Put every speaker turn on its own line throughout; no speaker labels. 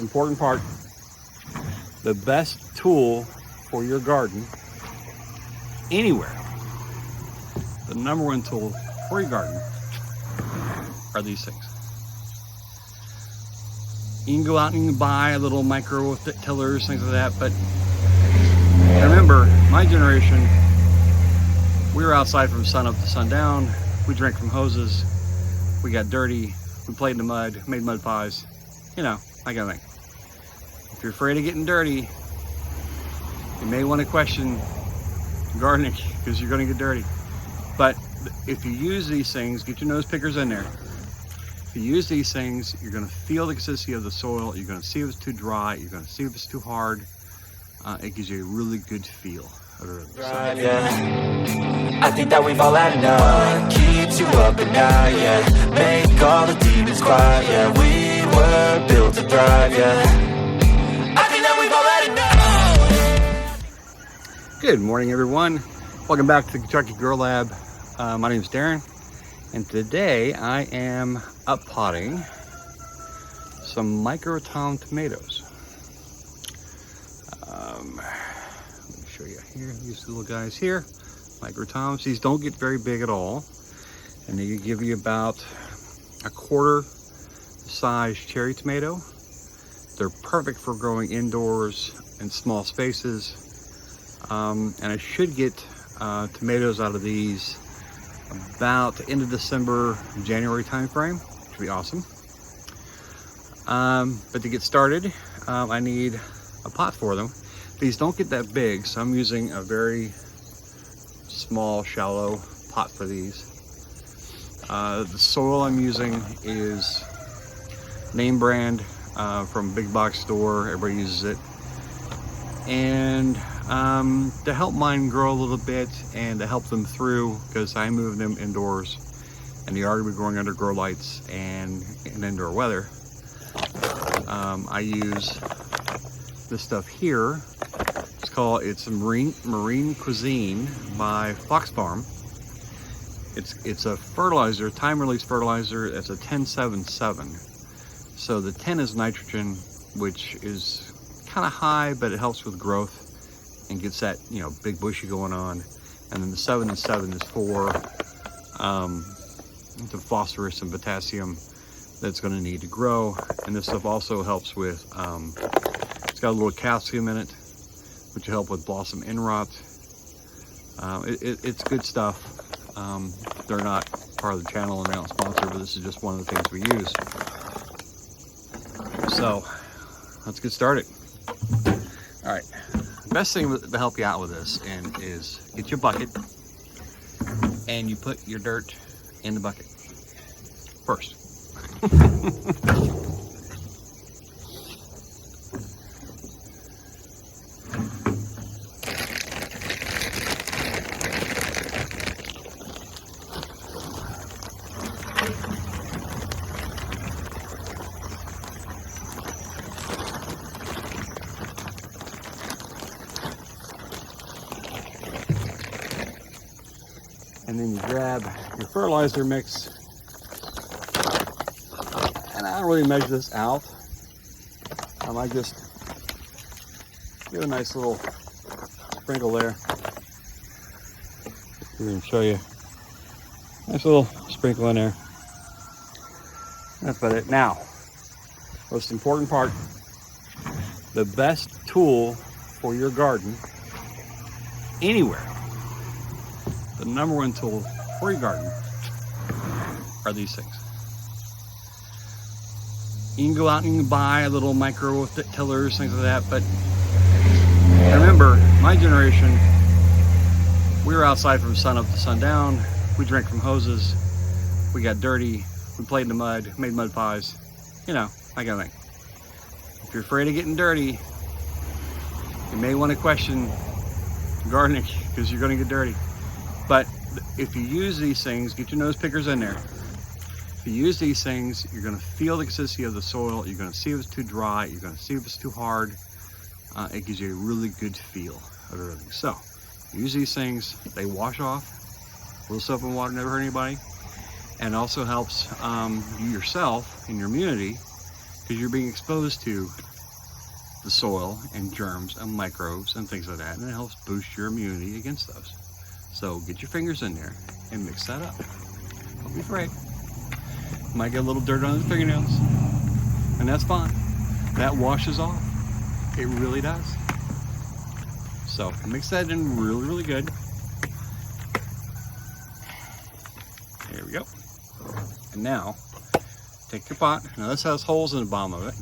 Most important part, the best tool for your garden anywhere, the number one tool for your garden are these things. You can go out and you can buy a little micro tillers, things like that, but remember, my generation, we were outside from sun up to sundown. We drank from hoses. We got dirty. We played in the mud, made mud pies. You know, that kind of thing. If you're afraid of getting dirty, you may want to question gardening because you're going to get dirty. But if you use these things, get your nose pickers in there. If you use these things, you're going to feel the consistency of the soil. You're going to see if it's too dry. You're going to see if it's too hard. It gives you a really good feel of everything.
Yeah. I think that we've all had enough. Keeps you up at night, yeah. Make all the demons quiet, yeah. We were built to thrive, yeah. I think that we've all had enough.
Good morning, everyone. Welcome back to the Kentucky Grow Lab. My name is Darren, and today I am up potting some homegrown tomatoes. Let me show you here. These little guys here, homegrown. These don't get very big at all, and they give you about a quarter size cherry tomato. They're perfect for growing indoors in small spaces, and I should get tomatoes out of these about the end of December, January time frame, which would be awesome. But to get started, I need a pot for them. These don't get that big, so I'm using a very small, shallow pot for these. The soil I'm using is name brand from big box store. Everybody uses it. And to help mine grow a little bit and to help them through, because I move them indoors and they are going to be growing under grow lights and in indoor weather, I use this stuff here. It's a marine cuisine by Fox Farm. It's a fertilizer, time release fertilizer. It's a 10-7-7. So the 10 is nitrogen, which is kind of high, but it helps with growth and gets that, you know, big bushy going on. And then the 7-7 is for the phosphorus and potassium that's going to need to grow. And this stuff also helps with, it's got a little calcium in it, which will help with blossom end rot. It's good stuff. They're not part of the channel and they're not sponsored, but this is just one of the things we use. So let's get started. All right, the best thing to help you out with this is get your bucket and you put your dirt in the bucket first. And then you grab your fertilizer mix, and I don't really measure this out. I just give a nice little sprinkle there. I'm going to show you. Nice little sprinkle in there. That's about it. Now, most important part, the best tool for your garden anywhere, the number one tool for your garden are these things. You can go out and you can buy a little micro tillers, things like that, but remember, my generation, we were outside from sun up to sundown. We drank from hoses. We got dirty. We played in the mud, made mud pies. You know, that kind of thing. If you're afraid of getting dirty, you may want to question gardening because you're going to get dirty. But if you use these things, get your nose pickers in there. If you use these things, you're going to feel the consistency of the soil. You're going to see if it's too dry. You're going to see if it's too hard. It gives you a really good feel of everything. So use these things. They wash off. A little soap and water never hurt anybody. And also helps you yourself and your immunity, because you're being exposed to the soil and germs and microbes and things like that, and it helps boost your immunity against those. So get your fingers in there and mix that up. Don't be afraid. You might get a little dirt on the fingernails, and that's fine. That washes off. It really does. So mix that in really, really good. There we go. And now, take your pot. Now this has holes in the bottom of it.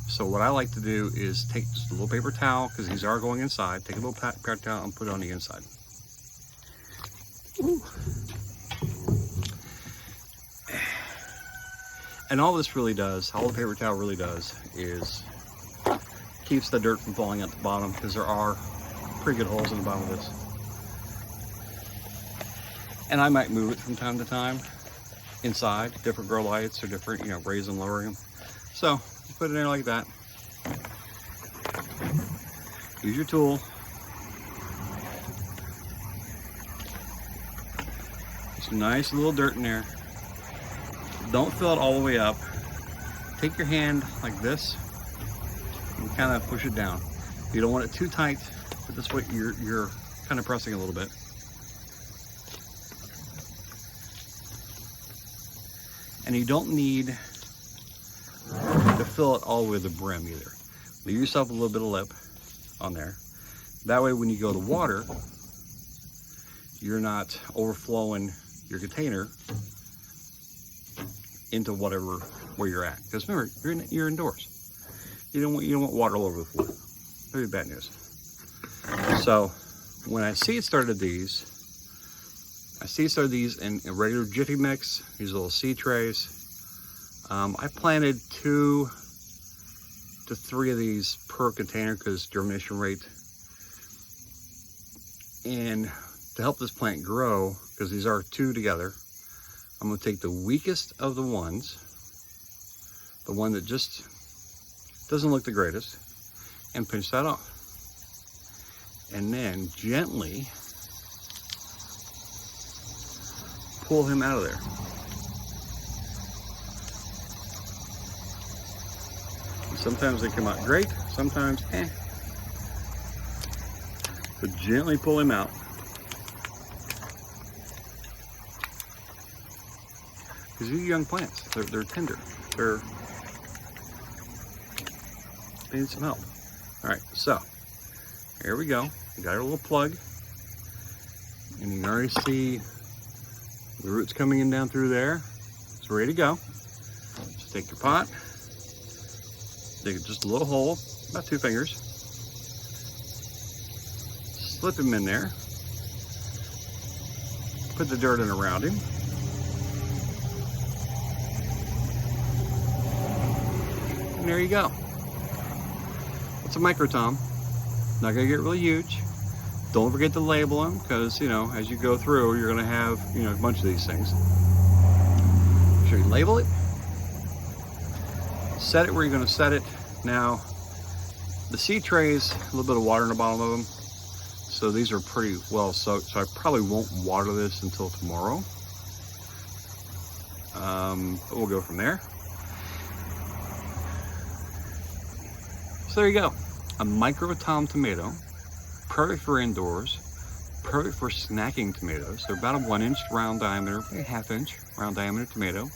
So what I like to do is take just a little paper towel, because these are going inside. Take a little paper towel and put it on the inside. Ooh. And all this really does, all the paper towel really does, is keeps the dirt from falling at the bottom, because there are pretty good holes in the bottom of this. And I might move it from time to time inside, different grow lights or different, raise and lower them. So just put it in there like that. Use your tool. Some nice little dirt in there. Don't fill it all the way up. Take your hand like this and kind of push it down. You don't want it too tight, but this way you're kind of pressing a little bit. And you don't need to fill it all the way to the brim either. Leave yourself a little bit of lip on there. That way when you go to water, you're not overflowing your container into where you're at. Because remember, you're indoors. You don't want water all over the floor. Very bad news. So when I seed started these in a regular Jiffy mix, these little seed trays. I planted 2 to 3 of these per container because germination rate. And to help this plant grow, because these are 2 together, I'm going to take the weakest of the ones, the one that just doesn't look the greatest, and pinch that off. And then gently pull him out of there. And sometimes they come out great, sometimes So gently pull him out. Because these are young plants, they're tender. They need some help. All right, so here we go. We got our little plug, and you can already see the roots coming in down through there. It's ready to go. Just take your pot, dig just a little hole, about 2 fingers, slip him in there, put the dirt in around him. And there you go. It's a microtom. Not gonna get really huge. Don't forget to label them, because as you go through, you're gonna have a bunch of these things. Make sure you label it. Set it where you're gonna set it. Now, the seed trays, a little bit of water in the bottom of them, so these are pretty well soaked. So I probably won't water this until tomorrow. But we'll go from there. So there you go, a microtom tomato, perfect for indoors, perfect for snacking tomatoes. They're about a 1-inch round diameter, a 1/2-inch round diameter tomato.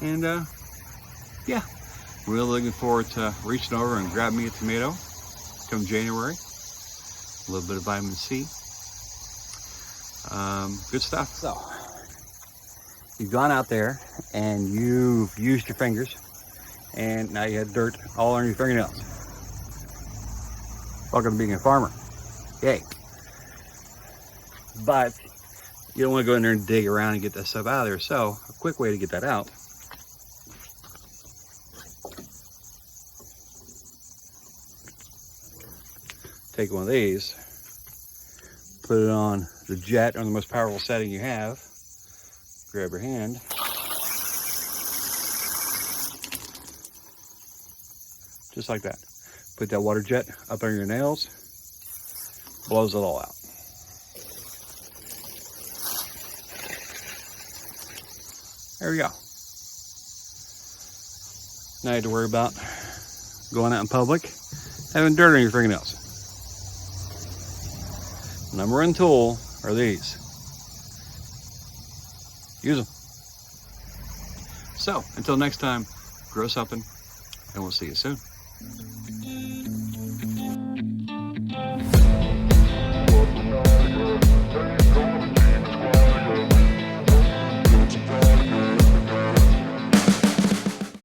And yeah, really looking forward to reaching over and grabbing me a tomato come January. A little bit of vitamin C. Good stuff. So, you've gone out there and you've used your fingers, and now you have dirt all on your fingernails. Welcome to being a farmer. Yay. But you don't want to go in there and dig around and get that stuff out of there. So a quick way to get that out, take one of these, put it on the jet, on the most powerful setting you have, grab your hand, just like that. Put that water jet up on your nails, blows it all out. There we go. Now you have to worry about going out in public, having dirt on your fingernails. Number one tool are these. Use them. So, until next time, grow something, and we'll see you soon.